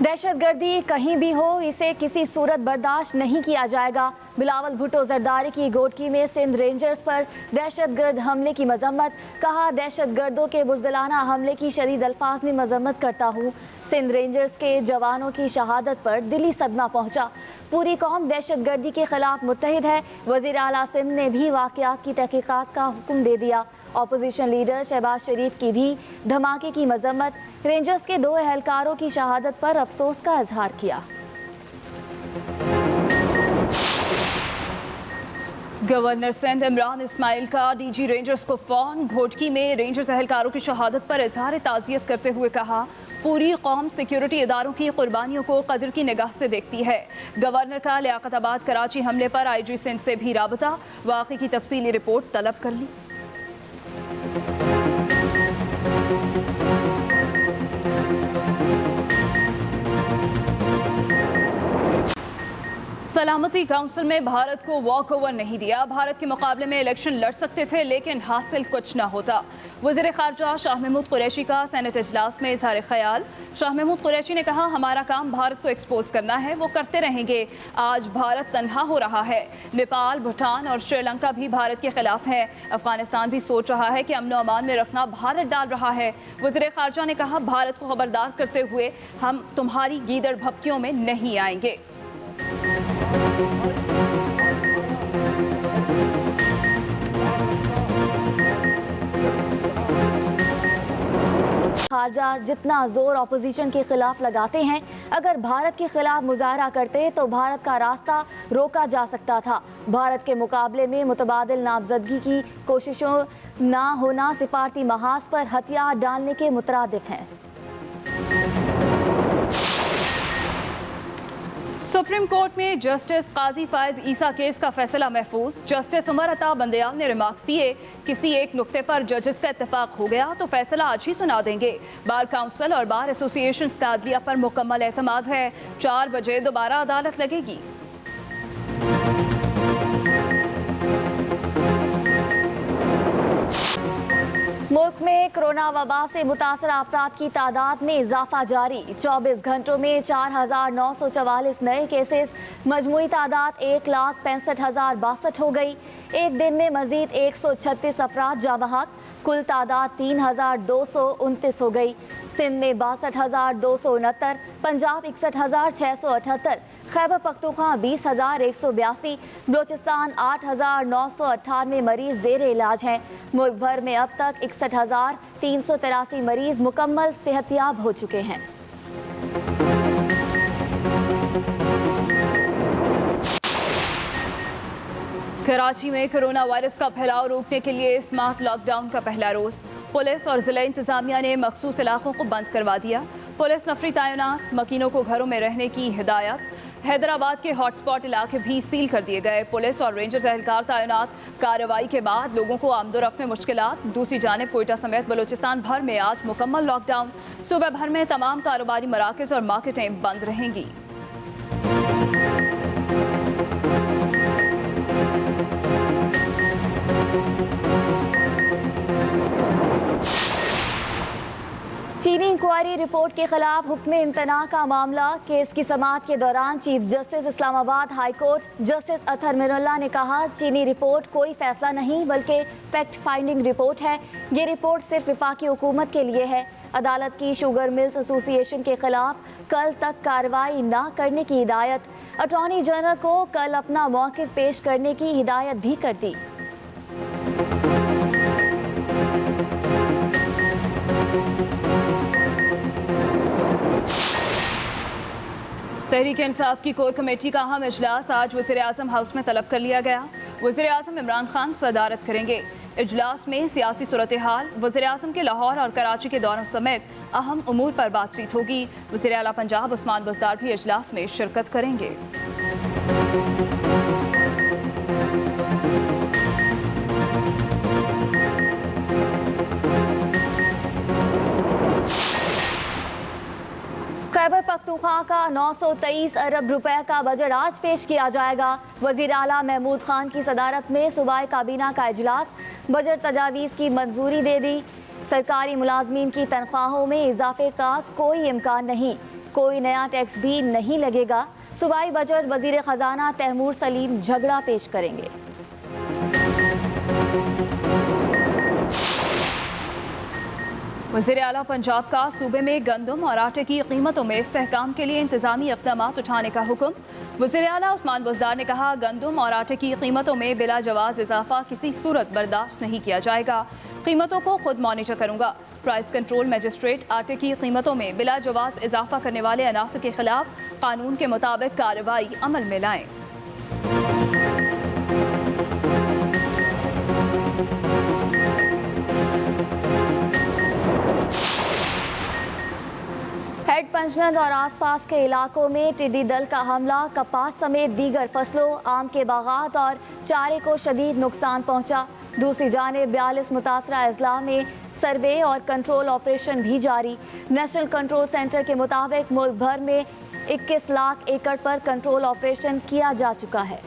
दहशतगर्दी कहीं भी हो, इसे किसी सूरत बर्दाश्त नहीं किया जाएगा। बिलावल भुट्टो जरदारी की गोडकी में सिंध रेंजर्स पर दहशतगर्द हमले की मजम्मत। कहा, दहशतगर्दों के बुज़दिलाना हमले की शदीद अल्फाज में मजम्मत करता हूँ। सिंध रेंजर्स के जवानों की शहादत पर दिली सदमा पहुंचा। पूरी कौम दहशतगर्दी के खिलाफ मुत्तहिद है। वज़ीर आला सिंध ने भी वाक़यात की तहकीकात का हुक्म दे दिया। ऑपोजिशन लीडर शहबाज शरीफ की भी धमाके की मजम्मत। रेंजर्स के 2 एहलकारों की शहादत पर अफसोस का इजहार किया। गवर्नर सिंध इमरान इस्माइल का डीजी रेंजर्स को फोन। घोटकी में रेंजर्स एहलकारों की शहादत पर इजहार ताज़ियत करते हुए कहा, पूरी कौम सिक्योरिटी इदारों की कुर्बानियों को कदर की निगाह से देखती है। गवर्नर का लियाकताबाद कराची हमले पर IG सिंध से भी राबता। वाक़े की तफसीली रिपोर्ट तलब कर ली। सलामती काउंसिल में भारत को वॉक ओवर नहीं दिया। भारत के मुकाबले में इलेक्शन लड़ सकते थे, लेकिन हासिल कुछ न होता। वज़ीर ख़ारजा शाह महमूद कुरैशी का सेनेट इजलास में इज़हार ख्याल। शाह महमूद कुरैशी ने कहा, हमारा काम भारत को एक्सपोज करना है, वो करते रहेंगे। आज भारत तन्हा हो रहा है। नेपाल, भूटान और श्रीलंका भी भारत के खिलाफ हैं। अफगानिस्तान भी सोच रहा है कि अमन अमान में रखना भारत डाल रहा है। वज़ीर ख़ारजा ने कहा, भारत को खबरदार करते हुए हम तुम्हारी गीदड़ भपकियों में नहीं आएंगे। खारजा जितना जोर अपोजिशन के खिलाफ लगाते हैं, अगर भारत के खिलाफ मुजाहरा करते तो भारत का रास्ता रोका जा सकता था। भारत के मुकाबले में मुतबादिल नामजदगी की कोशिशों ना होना सिफारती महाज पर हथियार डालने के मुतरादिफ हैं। सुप्रीम कोर्ट में जस्टिस काजी फायज ईसा केस का फैसला महफूज। जस्टिस उमर अता बंदयाल ने रिमार्क्स दिए, किसी एक नुक्ते पर जजेस का इत्तेफाक हो गया तो फैसला आज ही सुना देंगे। बार काउंसिल और बार एसोसिएशन का अदलिया पर मुकम्मल एतमाद है। 4 बजे दोबारा अदालत लगेगी। मुल्क में कोरोना वबा से मुतासर अफराद की तादाद में इजाफा जारी। 24 घंटों में 4,944 नए केसेस। मजमूई तादाद 1,65,062 हो गई। एक दिन में मजीद 136 अफराद जाँ-बहक। कुल तादाद 3,229 हो गई। सिंध में 62,269, पंजाब 61,678, खैबर पख्तूनख्वा 20,182, बलोचिस्तान 8,998 मरीज ज़ेर इलाज हैं। मुल्क भर में अब तक 61,383 मरीज मुकम्मल सेहतियाब हो चुके हैं। कराची में कोरोना वायरस का फैलाव रोकने के लिए स्मार्ट लॉकडाउन का पहला रोज। पुलिस और जिला इंतजामिया ने मखसूस इलाकों को बंद करवा दिया। पुलिस नफरी तैनात, मकीनों को घरों में रहने की हिदायत। हैदराबाद के हॉटस्पॉट इलाके भी सील कर दिए गए। पुलिस और रेंजर्स एहलकार तैनात। कार्रवाई के बाद लोगों को आमदोरफ्त में मुश्किलात। दूसरी जानिब कोयटा समेत बलूचिस्तान भर में आज मुकम्मल लॉकडाउन। सूबे भर में तमाम कारोबारी मराकज़ और मार्केटें बंद रहेंगी। चीनी इंक्वायरी रिपोर्ट के खिलाफ हुक्म इम्तना का मामला। केस की समाअत के दौरान chief justice Islamabad high court justice Athar Minallah ने कहा, चीनी रिपोर्ट कोई फैसला नहीं बल्कि फैक्ट फाइंडिंग रिपोर्ट है। ये रिपोर्ट सिर्फ वफाकी हुकूमत के लिए है। अदालत की शुगर मिल्स एसोसिएशन के खिलाफ कल तक कार्रवाई न करने की हिदायत। अटॉर्नी जनरल को कल अपना मौक़िफ़ पेश करने की हिदायत भी कर दी। तहरीक इंसाफ की कोर कमेटी का अहम इजलास आज वज़ीर आज़म हाउस में तलब कर लिया गया। वज़ीर आज़म इमरान खान सदारत करेंगे। इजलास में सियासी सूरत हाल, वज़ीर आज़म के लाहौर और कराची के दौरों समेत अहम उमूर पर बातचीत होगी। वज़ीर आला पंजाब उस्मान बुज़दार भी इजलास में शिरकत करेंगे। खैबर पख्तूनख्वा का 923 अरब रुपए का बजट आज पेश किया जाएगा। वज़ीर आला महमूद खान की सदारत में सूबाई काबीना का इजलास। बजट तजावीज़ की मंजूरी दे दी। सरकारी मुलाजमीन की तनख्वाहों में इजाफे का कोई इम्कान नहीं, कोई नया टैक्स भी नहीं लगेगा। सूबाई बजट वजीर खजाना तैमूर सलीम झगड़ा पेश करेंगे। वज़ीर आला पंजाब का सूबे में गंदम और आटे की कीमतों में इस्तेहकाम के लिए इंतजामी इक़दाम उठाने का हुक्म। वज़ीर आला उस्मान बुज़दार ने कहा, गंदम और आटे की कीमतों में बिला जवाज़ इजाफा किसी सूरत बर्दाश्त नहीं किया जाएगा। कीमतों को खुद मॉनिटर करूँगा। प्राइस कंट्रोल मजिस्ट्रेट आटे की कीमतों में बिला जवाज़ इजाफा करने वाले अनासर के खिलाफ कानून के मुताबिक कार्रवाई अमल में लाएं। हेड पंचनद और आसपास के इलाकों में टिड्डी दल का हमला, कपास समेत दीगर फसलों, आम के बागात और चारे को शदीद नुकसान पहुंचा। दूसरी जानिब 42 मुतासरा अजला में सर्वे और कंट्रोल ऑपरेशन भी जारी। नेशनल कंट्रोल सेंटर के मुताबिक मुल्क भर में 21 लाख एकड़ पर कंट्रोल ऑपरेशन किया जा चुका है।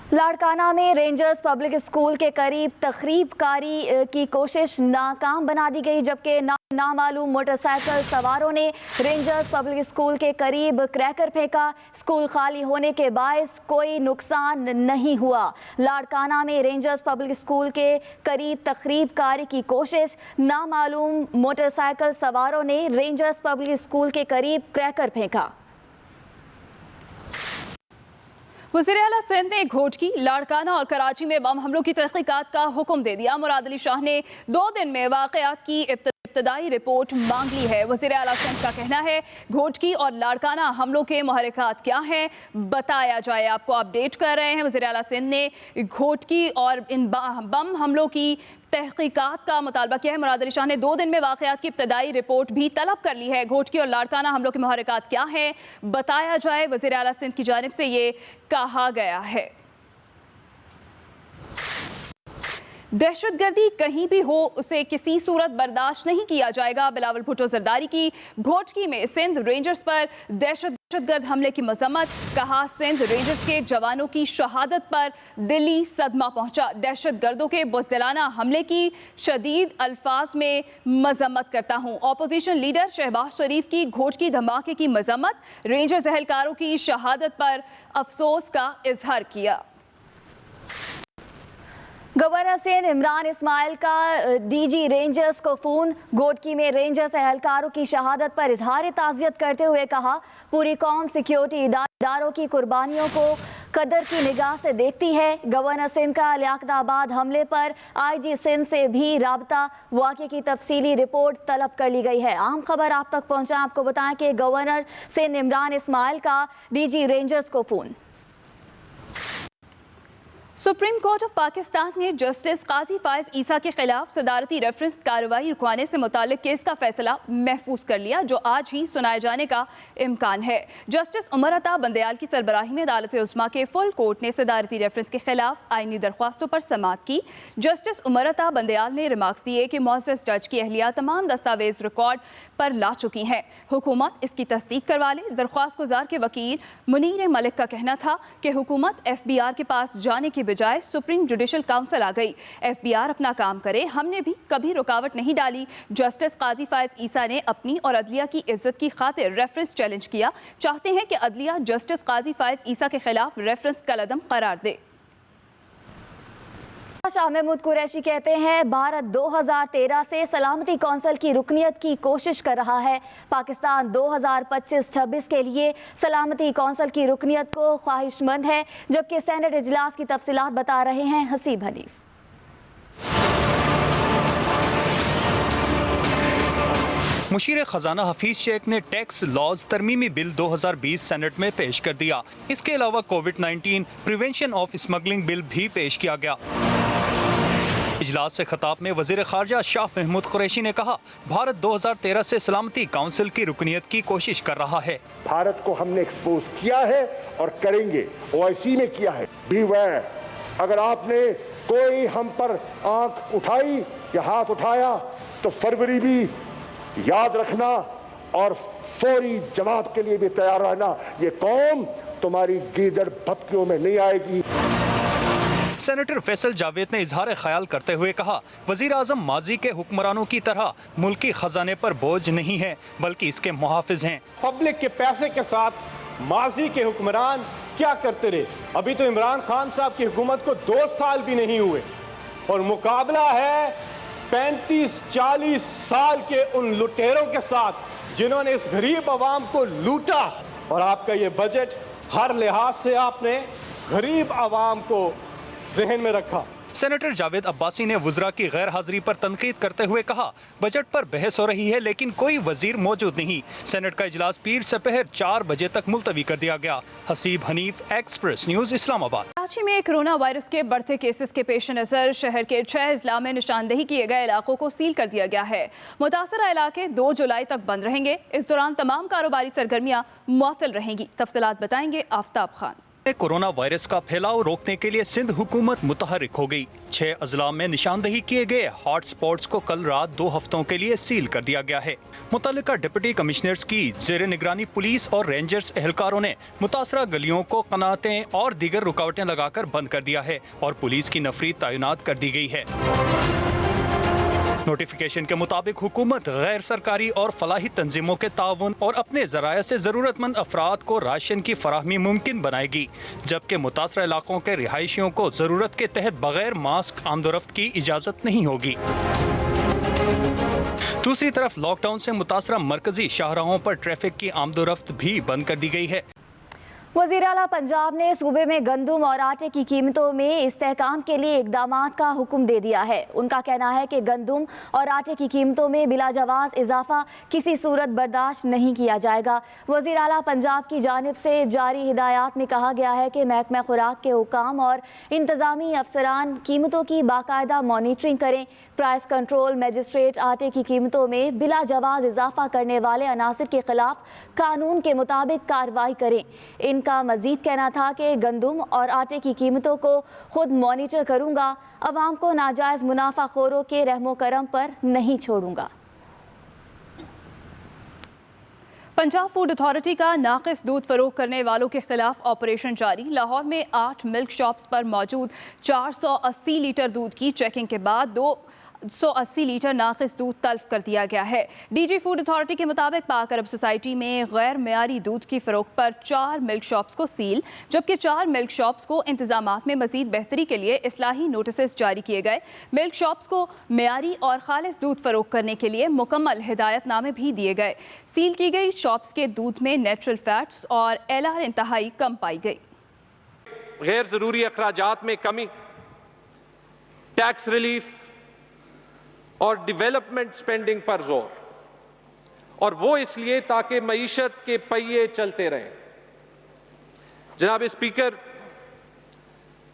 लाड़काना में रेंजर्स पब्लिक स्कूल के करीब तखरीबकारी की कोशिश नाकाम बना दी गई, जबकि नामालूम मोटरसाइकिल सवारों ने रेंजर्स पब्लिक स्कूल के करीब क्रैकर फेंका। स्कूल खाली होने के बायस कोई नुकसान नहीं हुआ। लाड़काना में रेंजर्स पब्लिक स्कूल के करीब तखरीबकारी की कोशिश, नामालूम मोटरसाइकिल सवारों ने रेंजर्स पब्लिक स्कूल के करीब क्रैकर फेंका। वज़ीर आला सिंध ने घोटकी, लाड़काना और कराची में बम हमलों की तहकीकात का हुक्म दे दिया। मुराद अली शाह ने 2 दिन में वाक़यात की इब्तदाई रिपोर्ट मांग ली है। वज़ीर आला सिंध का कहना है, घोटकी और लाड़काना हमलों के मुहर्रिकात क्या हैं बताया जाए। आपको अपडेट कर रहे हैं। वज़ीर आला सिंध ने घोटकी और इन बम हमलों की तहकीकात का मुतालबा किया है। मुराद अली शाह ने 2 दिन में वाक़यात की इब्तदाई रिपोर्ट भी तलब कर ली है। घोटकी और लाड़काना हमलों के मुहर्रिकात क्या हैं बताया जाए, वज़ीर आला सिंध की जानिब से ये कहा गया है। दहशतगर्दी कहीं भी हो उसे किसी सूरत बर्दाश्त नहीं किया जाएगा। बिलावल भुट्टो जरदारी की घोटकी में सिंध रेंजर्स पर दहशतगर्द हमले की मजम्मत। कहा, सिंध रेंजर्स के जवानों की शहादत पर दिली सदमा पहुंचा। दहशतगर्दों के बुज़दिलाना हमले की शदीद अल्फाज में मजम्मत करता हूं। अपोजिशन लीडर शहबाज शरीफ की घोटकी धमाके की मजम्मत। रेंजर्स एहलकारों की शहादत पर अफसोस का इजहार किया। गवर्नर सिंध इमरान इस्माइल का डीजी रेंजर्स को फ़ोन। घोटकी में रेंजर्स एहलकारों की शहादत पर इजहार ताज़ियत करते हुए कहा, पूरी कौम सिक्योरिटी इदारों की कुर्बानियों को कदर की निगाह से देखती है। गवर्नर सिंध का लियाकताबाद हमले पर IG सिंध से भी राबता, वाक़े की तफसीली रिपोर्ट तलब कर ली गई है। आम खबर आप तक पहुँचा। आपको बताएं कि गवर्नर सिंध इमरान इस्माइल का डीजी रेंजर्स को phone. Supreme court of Pakistan ने जस्टिस काजी फायज ईसा के खिलाफ सदारती रेफरेंस कार्रवाई रुकवाने से मुतालिक केस का फैसला महफूज कर लिया, जो आज ही सुनाए जाने का इम्कान है। जस्टिस उमर अता बंदयाल की सरबराही में अदालत उस्मा के फुल कोर्ट ने सदारती रेफरेंस के खिलाफ आईनी दरख्वास्तों पर समाअत की। जस्टिस उमर अता बंदयाल ने रिमार्क्स दिए कि मुअज़्ज़ज़ जज की अहलिया तमाम दस्तावेज रिकॉर्ड पर ला चुकी हैं, हुकूमत इसकी तस्दीक करवा ले। दरख्वास्त गुजार के वकील मुनीर मलिक का कहना था कि हुकूमत FBR के पास जाने की बजाय सुप्रीम जुडिशल काउंसिल आ गई। FBR अपना काम करे, हमने भी कभी रुकावट नहीं डाली। जस्टिस काजी फायज ईसा ने अपनी और अदलिया की इज्जत की खातिर रेफरेंस चैलेंज किया। चाहते हैं कि अदलिया जस्टिस काजी फायज ईसा के खिलाफ रेफरेंस कलअदम करार दे। शाह महमूद कुरैशी कहते हैं, भारत 2013 से सलामती कौंसिल की रुकनियत की कोशिश कर रहा है। पाकिस्तान 2025-26 के लिए सलामती कौंसिल की रुकनियत को ख्वाहिशमंद है, जबकि सेनेट इजलास की तफसीलात बता रहे हैं हसीब हनीफ। मुशीर खजाना हफीज शेख ने टैक्स लॉज तरमीमी बिल 2020 सेनेट में पेश कर दिया। इसके अलावा कोविड-19 प्रिवेंशन ऑफ स्मगलिंग बिल भी पेश किया गया। इजलास से खिताब में वजीर खारजा शाह महमूद कुरैशी ने कहा, भारत 2013 से सलामती काउंसिल की रुकनियत की कोशिश कर रहा है। भारत को हमने एक्सपोज किया है और करेंगे, OIC में किया है। बीवेयर, अगर आपने कोई हम पर आंख उठाई या हाथ उठाया तो फरवरी भी याद रखना और फौरी जवाब के लिए भी तैयार रहना। ये कौम तुम्हारी गीदड़ भपकियों में नहीं आएगी। सेनेटर फैसल जावेद ने इजहार ख्याल करते हुए कहा, वजीर आजम माजी के हुक्मरानों की तरह मुल्की खजाने पर बोझ नहीं है बल्कि इसके मुहाफिज हैं। पब्लिक के पैसे के साथ माजी के हुक्मरान क्या करते रहे? अभी तो इमरान खान साहब की हुकूमत को 2 साल भी नहीं हुए और मुकाबला है 35-40 साल के उन लुटेरों के साथ जिन्होंने इस गरीब आवाम को लूटा। और आपका ये बजट हर लिहाज से आपने गरीब आवाम को जहन में रखा। सेनेटर जावेद अब्बासी ने वज़रा की गैर हाजिरी पर तनकीद करते हुए कहा, बजट पर बहस हो रही है लेकिन कोई वजीर मौजूद नहीं। सेनेट का इजलास पीर सपहर 4 बजे तक मुलतवी कर दिया गया। Haseeb Hanif, Express News, Islamabad. कराची में कोरोना वायरस के बढ़ते केसेस के पेश नज़र शहर के 6 अजला में निशानदेही किए गए इलाकों को सील कर दिया गया है। मुतासरा इलाके 2 जुलाई तक बंद रहेंगे। इस दौरान तमाम कारोबारी सरगर्मियाँ मुअत्तल रहेंगी। तफसीलात बताएंगे आफ्ताब खान। कोरोना वायरस का फैलाव रोकने के लिए सिंध हुकूमत मुतहरिक हो गई। 6 अजला में निशानदेही किए गए हॉट स्पॉट्स को कल रात 2 हफ्तों के लिए सील कर दिया गया है। मुतल्लिका डिप्टी कमिश्नर्स की जेर निगरानी पुलिस और रेंजर्स एहलकारों ने मुतासरा गलियों को कनातें और दीगर रुकावटें लगाकर बंद कर दिया है और पुलिस की नफरी तैनात कर दी गई है। नोटिफिकेशन के मुताबिक हुकूमत गैर सरकारी और फलाही तंजीमों के ताउन और अपने जराया से ज़रूरतमंद अफराद को राशन की फराहमी मुमकिन बनाएगी, जबकि मुतासरा इलाकों के रिहायशियों को ज़रूरत के तहत बगैर मास्क आमदोरफ्त की इजाज़त नहीं होगी। दूसरी तरफ लॉकडाउन से मुतासरा मरकजी शाहराहों पर ट्रैफिक की आमदोरफ्त भी बंद कर दी गई है। वज़ीर आला पंजाब ने सूबे में गंदम और आटे की कीमतों में इस्तेहकाम के लिए इक़दामात का हुक्म दे दिया है। उनका कहना है कि गंदम और आटे की कीमतों में बिला जवाज़ इजाफा किसी सूरत बर्दाश्त नहीं किया जाएगा। वज़ीर आला पंजाब की जानिब से जारी हिदायत में कहा गया है कि महकमा खुराक के हुकाम और इंतज़ामी अफसरान कीमतों की बाकायदा मॉनिटरिंग करें। प्राइस कंट्रोल मजिस्ट्रेट आटे की कीमतों में बिला जवाज़ इजाफा करने वाले अनासिर के खिलाफ कानून के मुताबिक कार्रवाई करें। का मजीद कहना था कि गंदम और आटे की कीमतों को खुद मॉनिटर करूंगा, अवाम को नाजायज मुनाफाखोरों के रहमो करम पर नहीं छोड़ूंगा। पंजाब फूड अथॉरिटी का नाकिस दूध फरोख्त करने वालों के खिलाफ ऑपरेशन जारी। लाहौर में 8 मिल्क शॉप्स पर मौजूद 480 लीटर दूध की चेकिंग के बाद 280 लीटर नाकिस दूध तल्फ कर दिया गया है। डीजी फूड अथॉरिटी के मुताबिक पाक अरब सोसाइटी में गैर मेयारी दूध की फरोख्त पर 4 मिल्क शॉप्स को सील, जबकि 4 मिल्क शॉप्स को इंतजामात में मजीद बेहतरी के लिए इस्लाही नोटिस जारी किए गए। मिल्क शॉप्स को मेयारी और खालिस दूध फरोख्त करने के लिए मुकम्मल हिदायतनामे भी दिए गए। सील की गई शॉप्स के दूध में नेचुरल फैट्स और LR इंतहाई कम पाई गई। गैर ज़रूरी अखराजात में कमी, टैक्स रिलीफ और डेवलपमेंट स्पेंडिंग पर जोर, और वो इसलिए ताकि मईशत के पहिए चलते रहें। जनाब स्पीकर,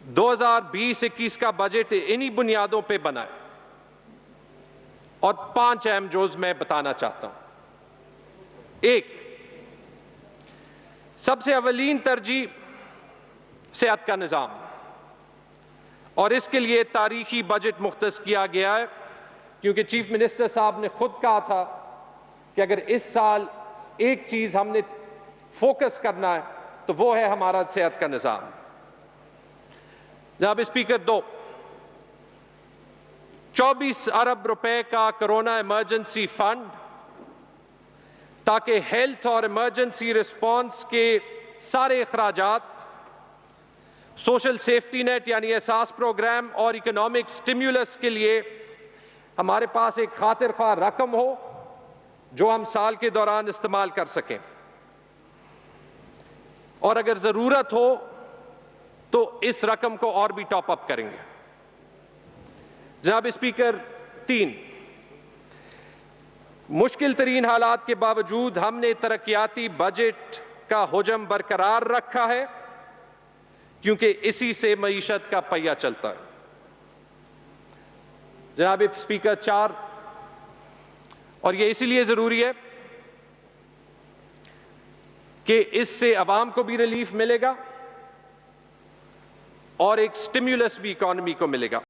2020-21 का बजट इन्हीं बुनियादों पे बना है और 5 अहम जोज मैं बताना चाहता हूं। 1, सबसे अवलीन तरजीह सेहत का निज़ाम, और इसके लिए तारीखी बजट मुख्तस किया गया है, क्योंकि चीफ मिनिस्टर साहब ने खुद कहा था कि अगर इस साल एक चीज हमने फोकस करना है तो वो है हमारा सेहत का निज़ाम। जनाब स्पीकर, 24 अरब रुपए का कोरोना इमरजेंसी फंड, ताकि हेल्थ और इमरजेंसी रिस्पांस के सारे अखराजात, सोशल सेफ्टी नेट यानी एहसास प्रोग्राम और इकोनॉमिक स्टिम्युलस के लिए हमारे पास एक खातिर ख्वाह रकम हो जो हम साल के दौरान इस्तेमाल कर सकें, और अगर ज़रूरत हो तो इस रकम को और भी टॉप अप करेंगे। जनाब स्पीकर, 3, मुश्किल तरीन हालात के बावजूद हमने तरक्याती बजट का हुजम बरकरार रखा है, क्योंकि इसी से मईशत का पहिया चलता है। जनाब स्पीकर, 4, और ये इसीलिए ज़रूरी है कि इससे अवाम को भी रिलीफ मिलेगा और एक स्टिम्युलस भी इकॉनमी को मिलेगा।